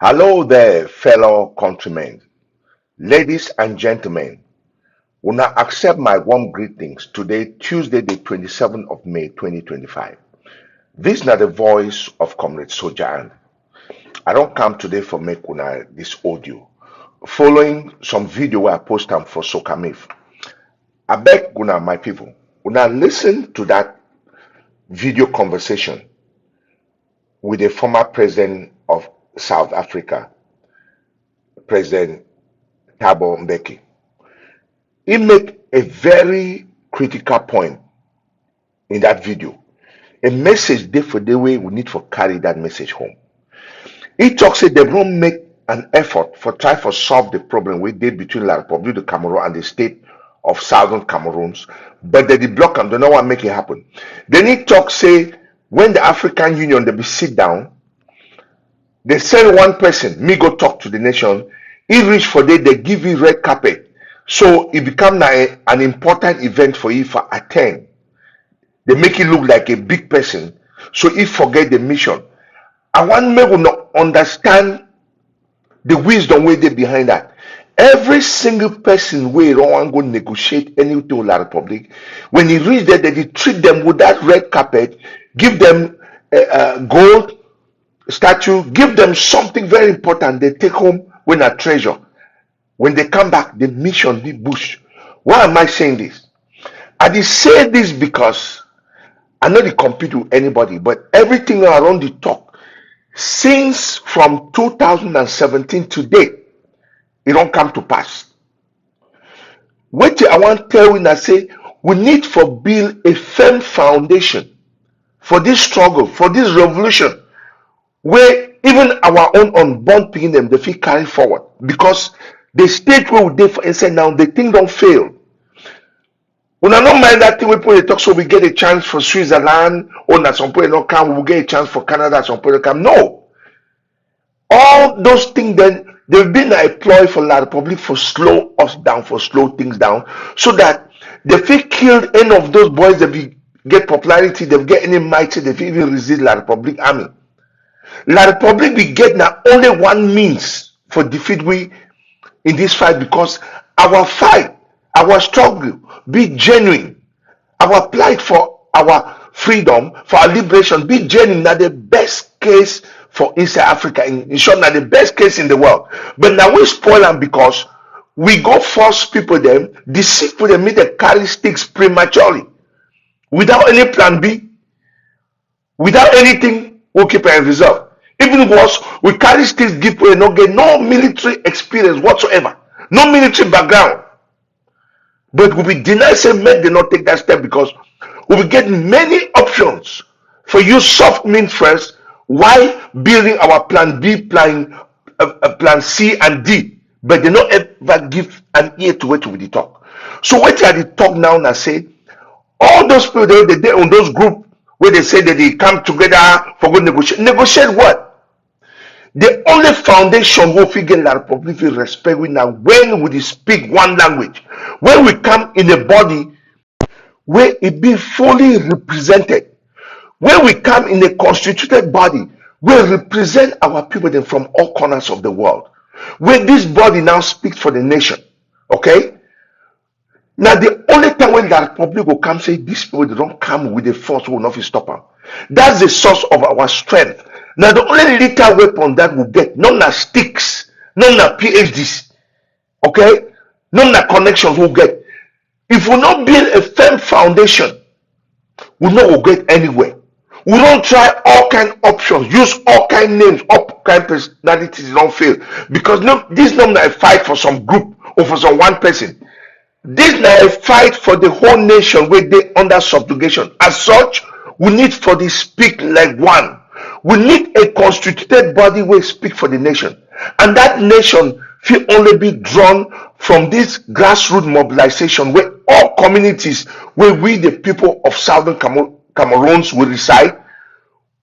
Hello there, fellow countrymen, ladies and gentlemen. Will now accept my warm greetings today, Tuesday, the 27th of May 2025. This is not the voice of Comrade Sojan. I don't come today for make una this audio. Following some video where I post them for Sokamif. I beg una, my people, una listen to that video conversation with the former president of South Africa, President Thabo Mbeki. He make a very critical point in that video. A message there for the way we need to carry that message home. He talks say they don't make an effort for try to solve the problem we did between La Republic of Cameroon and the state of Southern Cameroons, but they block them, they don't want to make it happen. Then he talks say when the African Union they be sit down, they send one person, me go talk to the nation, he reach for they give you red carpet. So it become an important event for you for attend. They make it look like a big person. So he forget the mission. I want me to not understand the wisdom way they behind that. Every single person where don't want to go negotiate anything with La Republic, when he reach there, they treat them with that red carpet, give them gold statue, give them something very important they take home when a treasure. When they come back, the mission be bush. Why am I saying this? I did say this because I know they compete with anybody, but everything around the talk since from 2017 to date, it don't come to pass. What I want to tell you, I say we need to build a firm foundation for this struggle, for this revolution, where even our own unborn people them they feel carry forward because the state where we dey for inside now the thing don't fail. When I don't mind that thing we put the talk so we get a chance for Switzerland or at some point not come, we'll get a chance for Canada at some point not come. No. All those things then they've been a ploy for La Republic for slow us down, for slow things down, so that they feel killed any of those boys that we get popularity, they get any mighty, they feel even resist La Republic army. La Republic we get now only one means for defeat we in this fight because our fight, our struggle be genuine. Our plight for our freedom, for our liberation be genuine. Now the best case for inside Africa, in short, now the best case in the world. But now we spoil them because we go force people them, deceive people them, make them carry sticks prematurely. Without any plan B, without anything, we'll keep it in reserve. Even worse, we carry sticks, give people not get no military experience whatsoever, no military background. But we will deny say men did not take that step because we will get many options for use soft means first while building our plan B, plan C and D. But they not ever give an ear to what we talk. So what are the talk now and I say all those people they on those group where they say that they come together for good negotiate. Negotiate what? The only foundation we figure La Republic will respect we now when we speak one language, when we come in a body where it be fully represented, when we come in a constituted body, we represent our people then from all corners of the world, where this body now speaks for the nation. Okay? Now the only time when the Republic will come say these people they don't come with the force will not stop them. That's the source of our strength. Now the only lethal weapon that we get, none are sticks, none are PhDs, okay, none are connections we'll get. If we not build a firm foundation, we not will get anywhere. We don't try all kind of options, use all kind of names, all kind of personalities, don't fail. Because no, this is not a fight for some group or for some one person. This is not a fight for the whole nation where they under subjugation. As such, we need for the speak like one. We need a constituted body where speak for the nation. And that nation will only be drawn from this grassroots mobilization where all communities where we the people of Southern Cameroons will reside.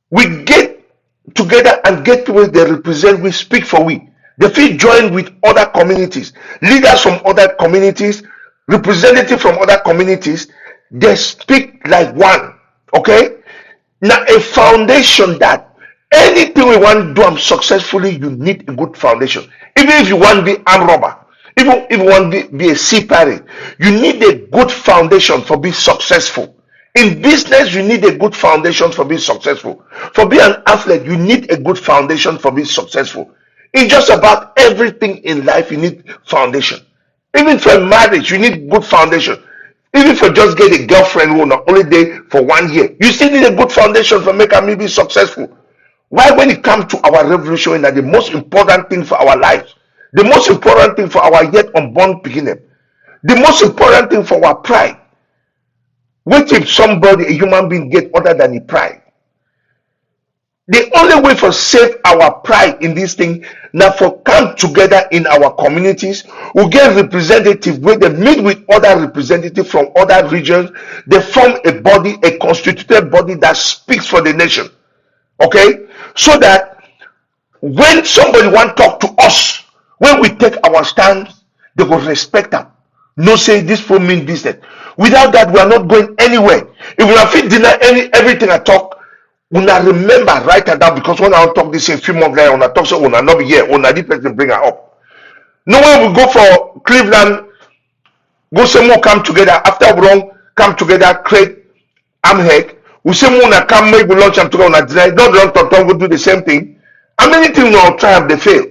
We get together and get people they represent, we speak for we. They feel join with other communities, leaders from other communities, representatives from other communities, they speak like one. Okay? Now a foundation that Anything we want to do successfully, you need a good foundation. Even if you want to be armed robber, even if you want to be a sea pirate, you need a good foundation for being successful. In business, you need a good foundation for being successful. For being an athlete, you need a good foundation for being successful. In just about everything in life, you need foundation. Even for marriage, you need good foundation. Even for just get a girlfriend who not only day for 1 year, you still need a good foundation for making me be successful. Why, when it comes to our revolution, that the most important thing for our lives, the most important thing for our yet unborn beginning, the most important thing for our pride, which if somebody, a human being, get other than the pride. The only way for save our pride in this thing now for come together in our communities, we get representative where they meet with other representatives from other regions, they form a body, a constituted body that speaks for the nation. Okay, so that when somebody want to talk to us, when we take our stand, they will respect them. No say this for mean business. Without that, we are not going anywhere. If we have to deny everything I talk, we not remember write it down, because when I talk this in few months later, when I talk so we not be here, when this person bring her up. No way we go for Cleveland, go somewhere come together after we don't come together, create Amhek. We say we come make we launch them together, we deny. Don't go do the same thing. How many things we try and they fail?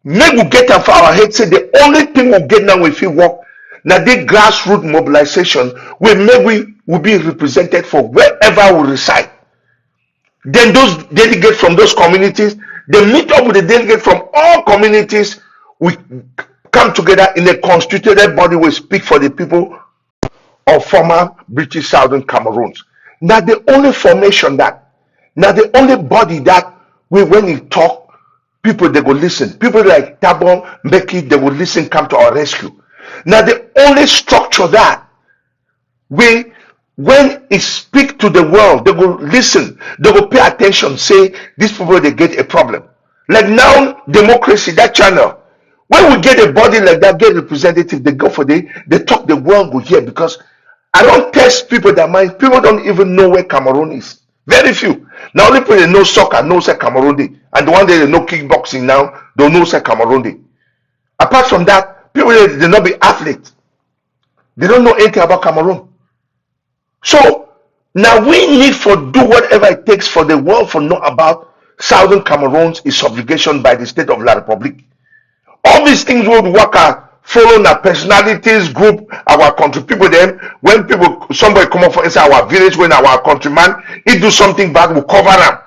Make we get up for our head, say the only thing we get now if we work now the grassroots mobilization will make we will be represented for wherever we reside. Then those delegates from those communities, they meet up with the delegates from all communities. We come together in a constituted body. We speak for the people of former British Southern Cameroons. Now the only formation that, now the only body that we when we talk, people they will listen. People like Thabo Mbeki, they will listen, come to our rescue. Now the only structure that we when it speak to the world, they will listen, they will pay attention, say these people they get a problem. Like now, democracy, that channel. When we get a body like that, get representative, they go for they talk, the world will hear, because I don't test people that mind. People don't even know where Cameroon is. Very few. Now only people they know soccer, know say Cameroon day. And the one day they know kickboxing now, don't know say Cameroon day. Apart from that, people they not be athletes. They don't know anything about Cameroon. So now we need for do whatever it takes for the world for know about Southern Cameroon is subjugation by the state of La Republique. All these things would work out, follow our personalities, group, our country people. Then when people somebody come up for inside our village, when our countryman he do something bad, we cover them.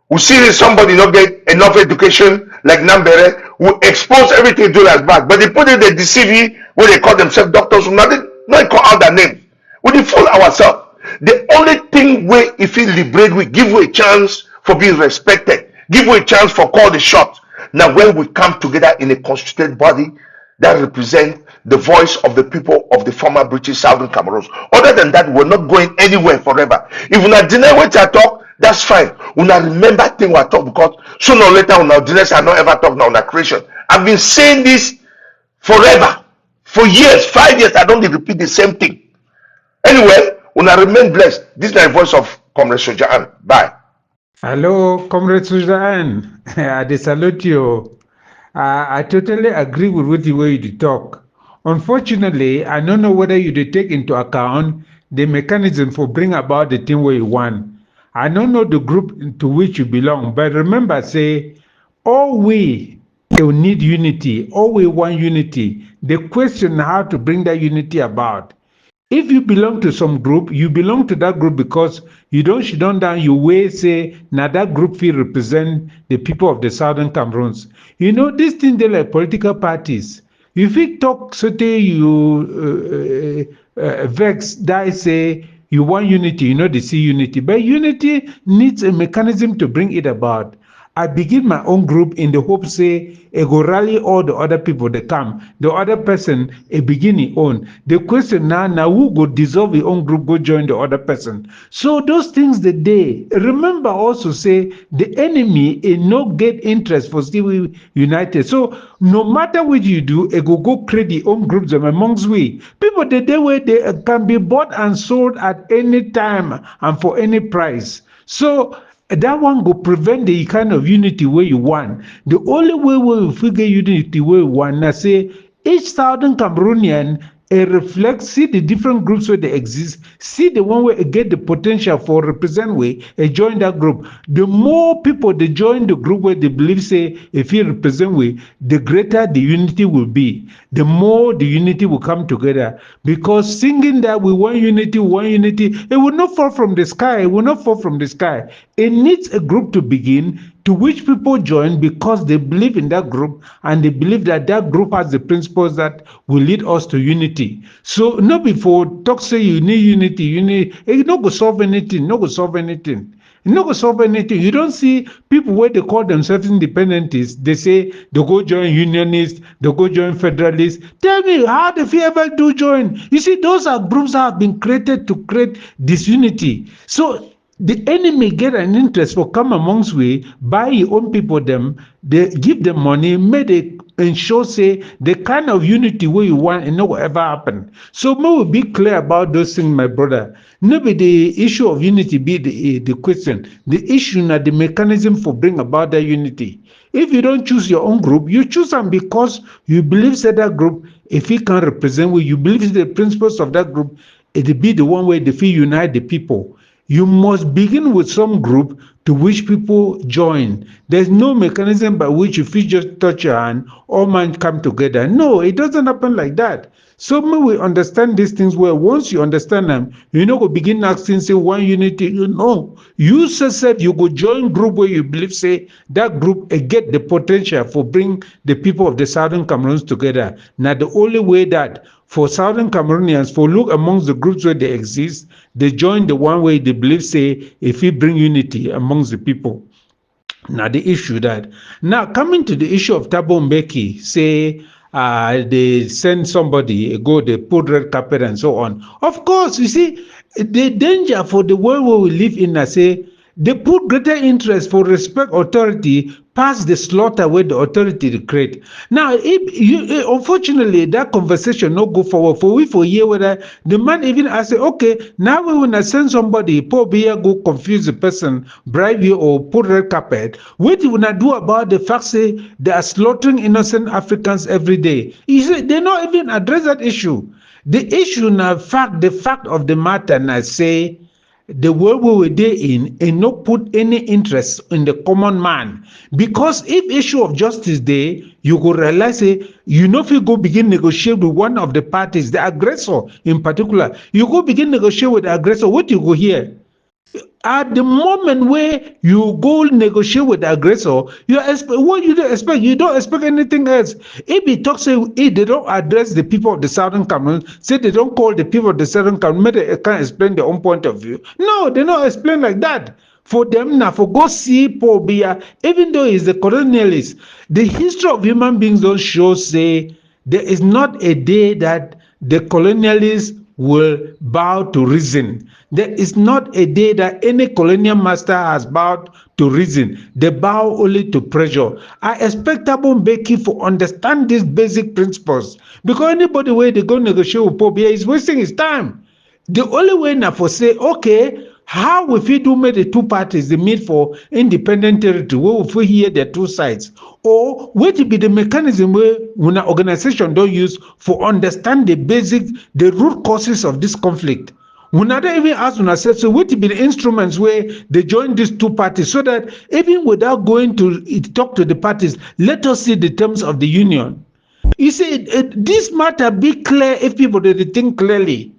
We see somebody not get enough education like Nambere, we expose everything to as bad. But they put in the DCV where they call themselves doctors, who not call out their names. We did fool ourselves. The only thing we if we liberate, we give you a chance for being respected, give you a chance for call the shots. Now when we come together in a constituted body that represent the voice of the people of the former British Southern Cameroons. Other than that, we're not going anywhere forever. If we not deny what I talk, that's fine. We not remember thing we talk, because sooner or later we not deny I not ever talk now on creation. I've been saying this forever, for years, 5 years. I don't repeat the same thing. Anyway, when I remain blessed, this is the voice of Comrade Sojan. Bye. Hello, Comrade Sojan. I salute you. I totally agree with the way you talk. Unfortunately, I don't know whether you take into account the mechanism for bring about the thing where you want. I don't know the group to which you belong, but remember, say, all we need unity, all we want unity. The question how to bring that unity about. If you belong to some group, you belong to that group because you don't sit down, you way say, now that group will represent the people of the Southern Cameroons. You know, this thing they like political parties. If you talk, so you vex, that say you want unity, you know, they see unity. But unity needs a mechanism to bring it about. I begin my own group in the hope, say, I go rally all the other people that come. The other person, a beginning own. The question now who go dissolve your own group, go join the other person. So those things the day. Remember also say, the enemy no get interest for still united. So no matter what you do, it go create the own groups amongst we. People the day where they can be bought and sold at any time and for any price. So that one go prevent the kind of unity where you want. The only way we will figure unity where you want, now say each southern Cameroonian reflect, see the different groups where they exist, see the one where get the potential for represent way, join that group. The more people they join the group where they believe say if you represent way, the greater the unity will be. The more the unity will come together. Because singing that we want unity, it will not fall from the sky. It will not fall from the sky. It needs a group to begin, to which people join because they believe in that group and they believe that that group has the principles that will lead us to unity. So not before talk say you need unity, it not go solve anything, not go solve anything. It not go solve anything. You don't see people where they call themselves independentists, they say they go join unionists, they go join federalists. Tell me, how did you ever do join? You see, those are groups that have been created to create disunity. So the enemy get an interest for come amongst we, buy your own people them, they give them money, make they ensure say the kind of unity where you want and not will ever happen. So may we be clear about those things, my brother. Maybe the issue of unity be the question. The issue na the mechanism for bring about that unity. If you don't choose your own group, you choose them because you believe that group, if it can represent you believe the principles of that group, it'll be the one way they feel unite the people. You must begin with some group to which people join. There's no mechanism by which if you just touch your hand, all men come together. No, it doesn't happen like that. So when we understand these things well, once you understand them, you know, go begin asking, say, one unity, you know. You said you go join group where you believe, say, that group get the potential for bring the people of the Southern Cameroons together. Now, the only way that for Southern Cameroonians, for look amongst the groups where they exist, they join the one way they believe, say, if we bring unity amongst the people. Now the issue that now coming to the issue of Thabo Mbeki, say they send somebody go, they put red carpet and so on. Of course, you see the danger for the world where we live in. I say they put greater interest for respect authority past the slaughter where the authority create. Now, if you, unfortunately, that conversation not go forward for we for a year whether the man even ask, okay, now we will send somebody, poor beer go confuse the person, bribe you or put red carpet. What you will do about the fact say they are slaughtering innocent Africans every day? You see, they not even address that issue. The issue now, the fact of the matter, and I say the world we were there in and not put any interest in the common man. Because if issue of justice there, you go realize you know if you go begin negotiate with one of the parties, the aggressor in particular, you go begin negotiate with the aggressor, what you go hear? At the moment where you go negotiate with the aggressor, what you don't expect, you don't expect anything else. If he talks, if they don't address the people of the Southern Cameroon, say they don't call the people of the Southern Cameroon, maybe they can't explain their own point of view. No, they don't explain like that. For them now, for go see Paul Biya, even though he's a colonialist, the history of human beings don't show, say, there is not a day that the colonialists will bow to reason. There is not a day that any colonial master has bowed to reason. They bow only to pressure. I expect Thabo Mbeki to understand these basic principles. Because anybody where they go negotiate with Paul Biya is wasting his time. The only way now for say, okay, how if we do make the two parties the meet for independent territory, where if we hear the two sides, or what will be the mechanism where when an organization don't use for understand the basic, the root causes of this conflict. When I don't even ask when I said, so what will be the instruments where they join these two parties so that even without going to talk to the parties, let us see the terms of the union. You see, this matter be clear if people they think clearly.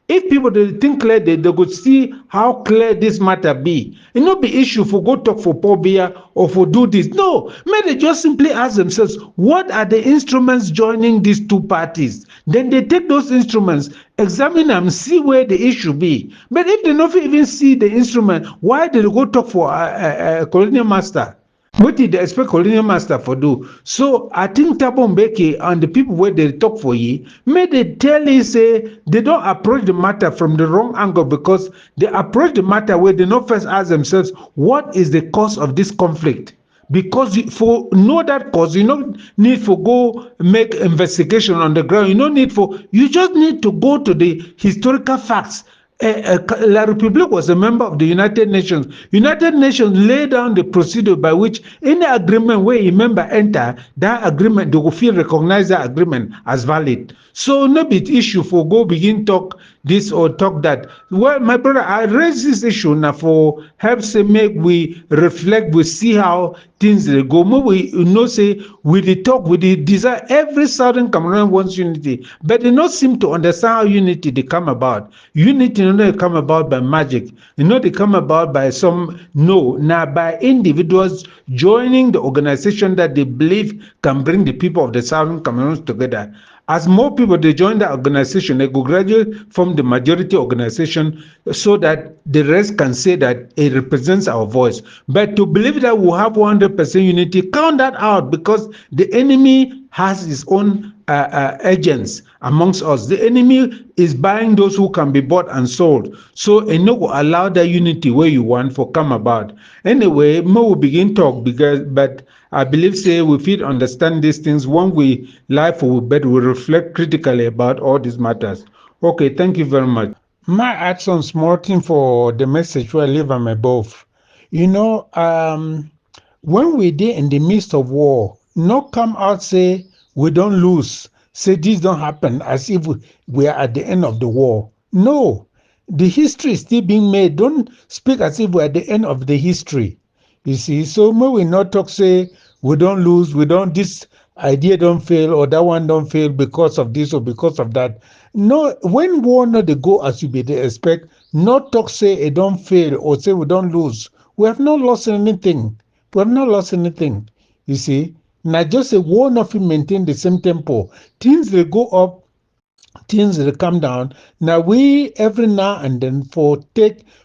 If people they think clear, they could see how clear this matter be. It not be issue for go talk for Paul Biya or for do this. No, may they just simply ask themselves, what are the instruments joining these two parties? Then they take those instruments, examine them, see where the issue be. But if they not even see the instrument, why did they go talk for a colonial master? What did they expect colonial master for do? So I think Thabo Mbeki and the people where they talk for ye, may they tell you say they don't approach the matter from the wrong angle because they approach the matter where they not first ask themselves what is the cause of this conflict. Because for know that cause, you don't need for go make investigation on the ground. You don't need for you just need to go to the historical facts. La Republic was a member of the United Nations. United Nations laid down the procedure by which any agreement where a member enter, that agreement, they will feel recognize that agreement as valid. So no bit issue for go begin talk this or talk that. Well, my brother, I raise this issue now for help say make we reflect, we see how things they go. More we say we the talk, we the desire. Every Southern Cameroon wants unity, but they not seem to understand how unity they come about. Unity not come about by magic. They come about by some no, now by individuals joining the organization that they believe can bring the people of the Southern Cameroon together. As more people they join the organization, they go gradually form the majority organization so that the rest can say that it represents our voice. But to believe that we have 100% unity, count that out because the enemy has his own agents amongst us. The enemy is buying those who can be bought and sold. So it no will allow that unity where you want for come about. Anyway, more will begin talk because but I believe say we feel understand these things when we live for but we reflect critically about all these matters. Okay, thank you very much. My add some small thing for the message where I live am above. You know, when we dey in the midst of war, not come out say we don't lose, say this don't happen as if we are at the end of the war. No, the history is still being made. Don't speak as if we're at the end of the history. You see, so when we not talk say we don't lose, we don't this idea don't fail or that one don't fail because of this or because of that. No, when war not they go as you be they expect, not talk say it don't fail or say we don't lose. We have not lost anything. We have not lost anything. You see, now just a war not maintain the same tempo. Things they go up, things will come down. Now we every now and then for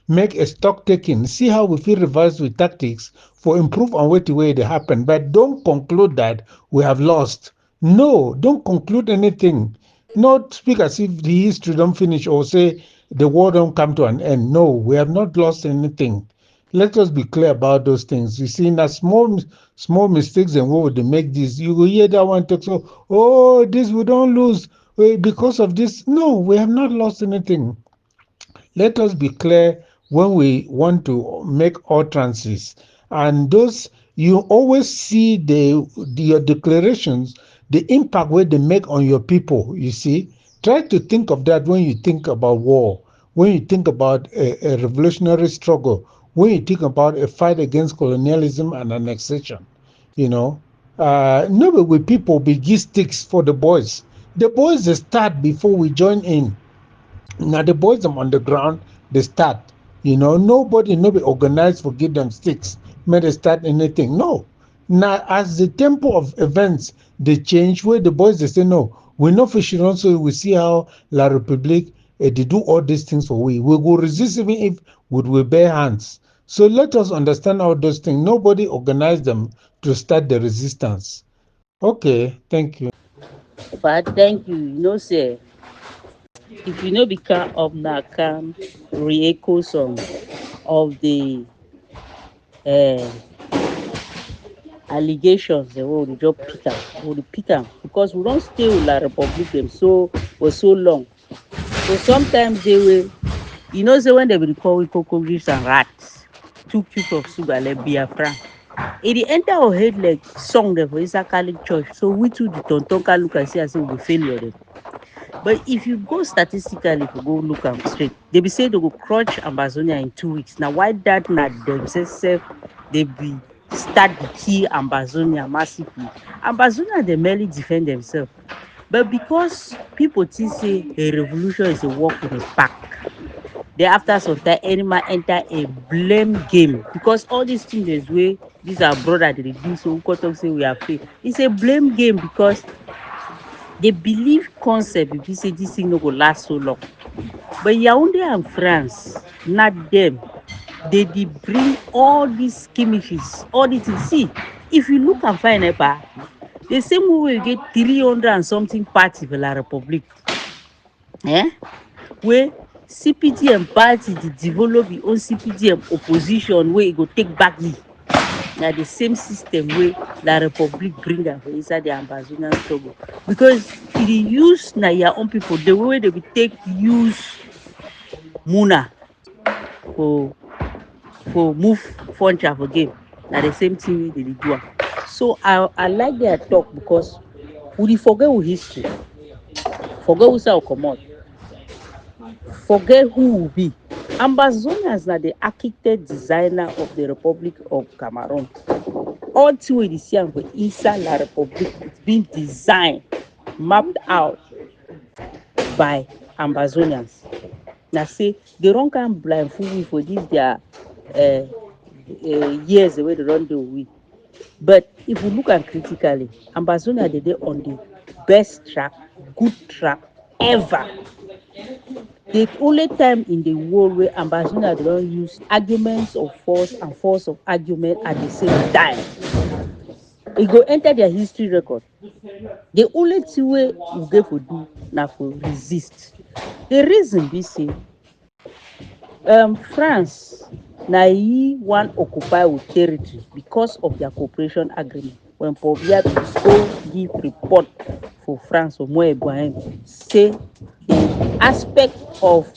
make a stock taking, see how we feel revised with tactics for improve on what the way they happen. But don't conclude that we have lost. No, don't conclude anything. Not speak as if the history don't finish or say the war don't come to an end. No, we have not lost anything. Let us be clear about those things. You see, now small mistakes and what would they make this? You will hear that one talk so, oh, this we don't lose because of this. No, we have not lost anything. Let us be clear when we want to make utterances. And those you always see your declarations, the impact where they make on your people. You see, try to think of that when you think about war, when you think about a revolutionary struggle, when you think about a fight against colonialism and annexation. You know, nobody with people be give sticks for the boys. The boys they start before we join in. Now the boys them on the ground, they start. Nobody organized for give them sticks, may they start anything. No. Now as the tempo of events they change, where the boys they say no, we know for sure so we see how La Republique they do all these things for we. We will resist even if we bare hands. So let us understand all those things. Nobody organized them to start the resistance. Okay, thank you. But thank you. Say if you know become up now can re-echo some of the uh, allegations they will just pick am because we don't stay with La Republic them so for so long. So sometimes they will say when they will call we cockroaches and rats, 2 cubes of sugar like Biafra. It dey enter our head like song dem for inside Catholic church. So we too the tontonka look and see as if we failure dem. But if you go statistically, if you go look am straight, they be say they go crush Ambazonia in 2 weeks. Now why that na themselves sef they be start the key Ambazonia massively. Ambazonia they merely defend themselves. But because people think say a revolution is a walk in a park, then after some time animal enter a blame game because all these things is way these are brother they dey do so we come talk say we are fake. It's a blame game because they believe concept if you say this thing no go last so long. But Yaoundé and France, not them. They bring all these skirmishes, all these things. See, if you look and find a bar, the same way we get 300 and something party for La Republic. Eh? Where CPDM party dey develop e own CPDM opposition wey e go take back lead. Na the same system wey La Republic bring am for inside the Ambazonian struggle because e dey use na your own people the way they will take use Muna for move furniture for game. Na the same thing wey dey dey do am. So I like their talk because we dey forget we history, forget who say we comot, forget who we be. Ambazonians na the architect designer of the Republic of Cameroon. All thing wey you dey see am for inside La Republique, it's been designed, mapped out by Ambazonians. Na say dey run kind blindfold we for dis their years wey dey don dey we. But if we look am critically, Ambazonia dey dey on the best track, good track ever. The only time in the world where Ambazonia dey don use arguments of force and force of argument at the same time, e go enter their history record. The only thing wey we get for do na for resist. The reason be say France na wan occupy we territory because of their cooperation agreement. When Paul Biya go give report for France for Moe say the aspect of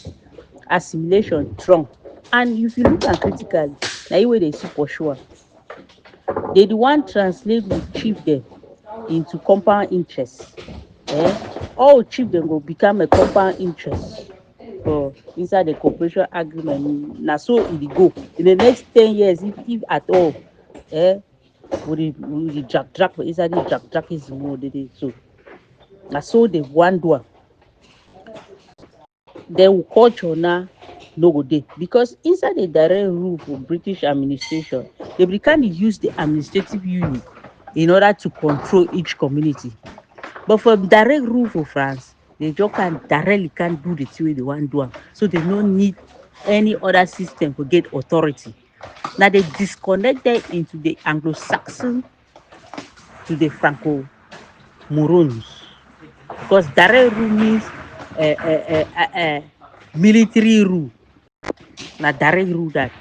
assimilation strong. And if you look at critically, na wey dey see for sure. They the one translate with chief dem into compound interest. All chief dem go become a compound interest for inside the cooperation agreement. Na so e dey go. In the next 10 years, if at all, we dey drag for inside the drag is more dey so. Na so they wan do am. Then culture now no go dey because inside the direct rule for British administration, they be kind of use the administrative unit in order to control each community. But for direct rule for France, they just directly can't do the thing wey they want do am. So they no need any other system to get authority. Now they disconnected into the Anglo-Saxon to the Franco-Morons. Because direct rule means military rule. Now direct rule that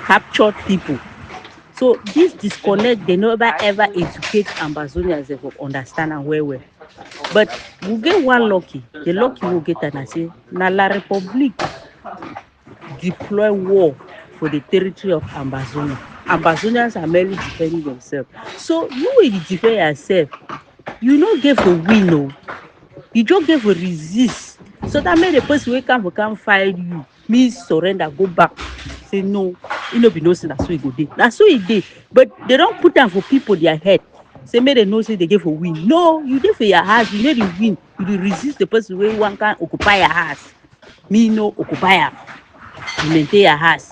captured people. So this disconnect, they never ever educate Ambazonians to understand and well. But we get one lucky. The lucky we get and I say, na La Republique deploy war for the territory of Ambazonia. Ambazonians are merely defending themselves. So you will defend yourself. You not get for win, no. You just get for resist. So that made the person who come fight you, me surrender, go back. Say no, you know be no say that's so it go dey. That's so it dey. But they don't put them for people their head. Say make they know say they get for win. No, you dey for your house, you need to win. You dey resist the person who one can occupy your house. Me no occupy her. You maintain your house.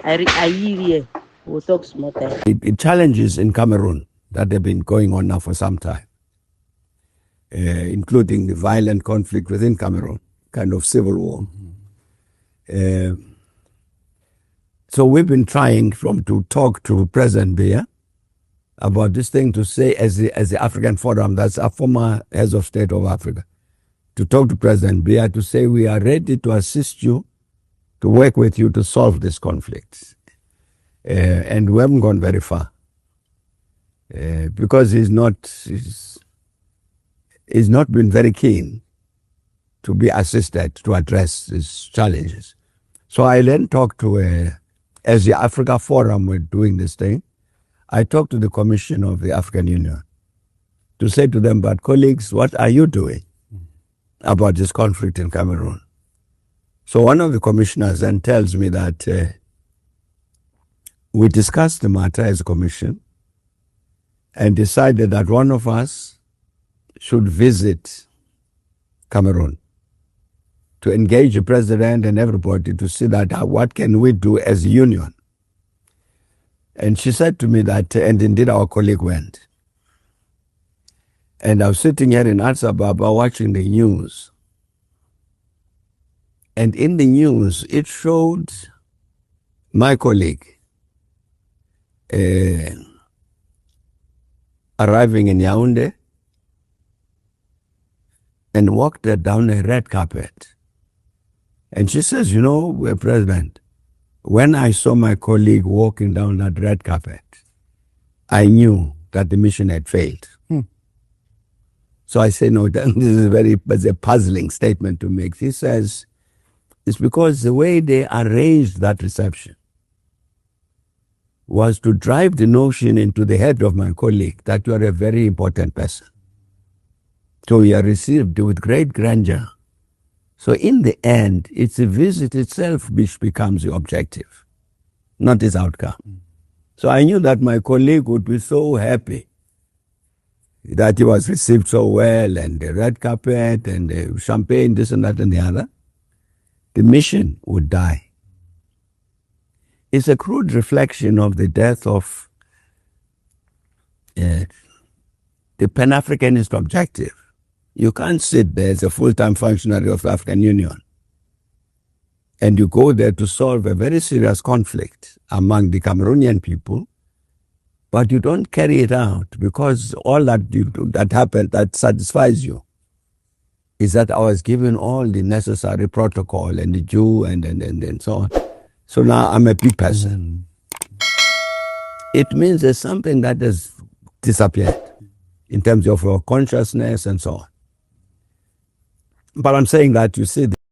I hear here. We'll talk small time. Challenges in Cameroon that have been going on now for some time, including the violent conflict within Cameroon, kind of civil war. So we've been trying to talk to President Biya about this thing, to say as the African Forum, that's a former heads of state of Africa, to talk to President Biya to say we are ready to assist you, to work with you to solve this conflict. And we haven't gone very far because he's not been very keen to be assisted to address these challenges. So I then talked to, as the Africa Forum were doing this thing, I talked to the Commission of the African Union to say to them, but colleagues, what are you doing about this conflict in Cameroon? So one of the commissioners then tells me that we discussed the matter as a commission and decided that one of us should visit Cameroon to engage the president and everybody to see that what can we do as a union. And she said to me that, and indeed our colleague went. And I was sitting here in Addis Ababa watching the news. And in the news, it showed my colleague arriving in Yaoundé and walked down a red carpet. And she says, you know, President, when I saw my colleague walking down that red carpet, I knew that the mission had failed. So I say, no, this is it's a puzzling statement to make. He says, is because the way they arranged that reception was to drive the notion into the head of my colleague that you are a very important person. So we are received with great grandeur. So in the end, it's the visit itself which becomes the objective, not its outcome. So I knew that my colleague would be so happy that he was received so well, and the red carpet and the champagne, this and that and the other. The mission would die. It's a crude reflection of the death of the Pan-Africanist objective. You can't sit there as a full-time functionary of the African Union and you go there to solve a very serious conflict among the Cameroonian people, but you don't carry it out because all that you do, that happened, that satisfies you, is that I was given all the necessary protocol and the due and so on. So now I'm a big person. It means there's something that has disappeared in terms of your consciousness and so on. But I'm saying that, you see,